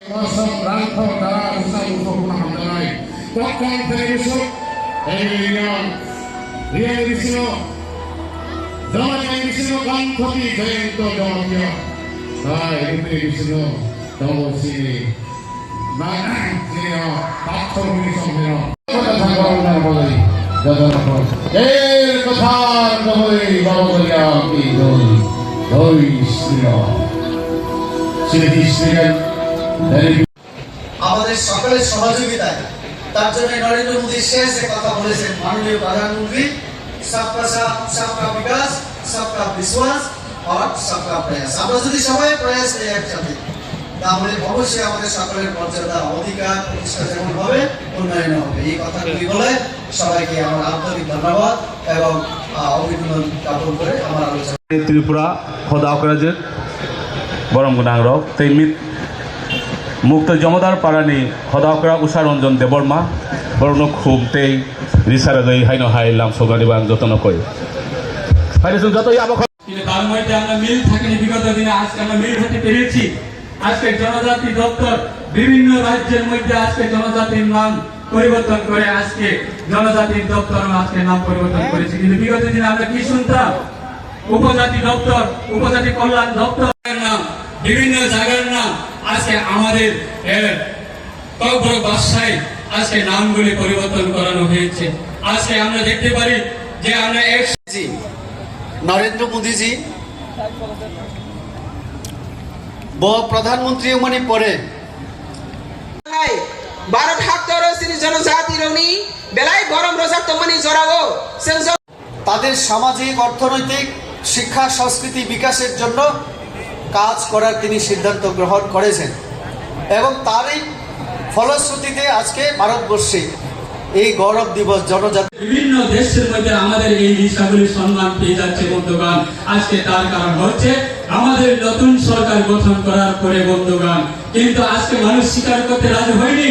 গ্রন্থ দ্বারা উপকরণ জানাই তখন টেলিভিশন এই রিয়েল দিছিল জমানিয়া দিছিল গ্রন্থটি জয়ন্ত জমানিয়া তাই টেলিভিশন তমসিনি না জিনিয়া পাথর মিশন কথা সংগ্রহ বলে জগন্নাথ এর কথা বলে বাবুলিয়া কি দই দই শ্রীরাম আমাদের সকলের সহযোগিতায় তার জন্য নরেন্দ্র মোদী শেষ যে কথা বলেছেন মাননীয় প্রধানমন্ত্রী সবকা সাথ সবকা বিকাশ সবকা বিশ্বাস আর সবকা প্রয়াস। আমরা যদি সবাই প্রয়াস করি একসাথে তাহলে অবশ্যই আমাদের সকলের মর্যাদা অধিকার প্রতিষ্ঠা যেমন হবে উন্নয়ন হবে। এই কথাগুলি বলে সবাইকে আমার আন্তরিক ধন্যবাদ এবং অভিনন্দন জ্ঞাপন করে আমার আলোচনা ত্রিপুরা খোদা অকরাজের বরম গুণাগ্রহ তেমিত মুক্ত জমদার পারানি খদাকরা উষা রঞ্জন দেবর্মা বর্ণ খুব তেই রিসারা গই হাইনো হাইলাম সোগানি বাং যতন কই হাইরেছুন যতই আবক কিন্তু তার মধ্যে আমরা মিল থাকিনি বিগত দিনে আজকে আমরা মিল হতে পেরেছি। আজকে জনজাতি দপ্তর বিভিন্ন রাজ্যের মধ্যে আজকে জনজাতির নাম পরিবর্তন করে আজকে জনজাতির দপ্তর আজকে নাম পরিবর্তন করেছে। কিন্তু বিগত দিনে আমরা কি শুনতাম উপজাতি দপ্তর উপজাতি কল্যাণ দপ্তরের নাম বিভিন্ন জায়গার নাম আজকে আমাদের কয়েক বাসায় আজকে নামগুলি পরিবর্তন করানো হয়েছে। আজকে আমরা দেখতে পারি যে আমরা নরেন্দ্র মোদীজি প্রধানমন্ত্রী মানে পরে भारत हाक्तरो सिनि जनजाति रौनि बेलाय गरम रोजा तमनि जरावो सेंजो তাদের সামাজিক অর্থনৈতিক শিক্ষা সংস্কৃতি বিকাশের জন্য কাজ করার তিনি সিদ্ধান্ত গ্রহণ করেছেন এবং তারই ফলশ্রুতিতে আজকে ভারতবর্ষে এই গৌরব দিবস জনজাতি বিভিন্ন দেশের মধ্যে আমাদের এই বিষয়গুলি সম্মান পেয়ে যাচ্ছে বন্ধুগণ। আজকে তার কারণ হচ্ছে আমাদের নতুন সরকার গঠন করার পরে বন্ধুগণ, কিন্তু আজকে মানুষ স্বীকার করতে রাজি হয়নি।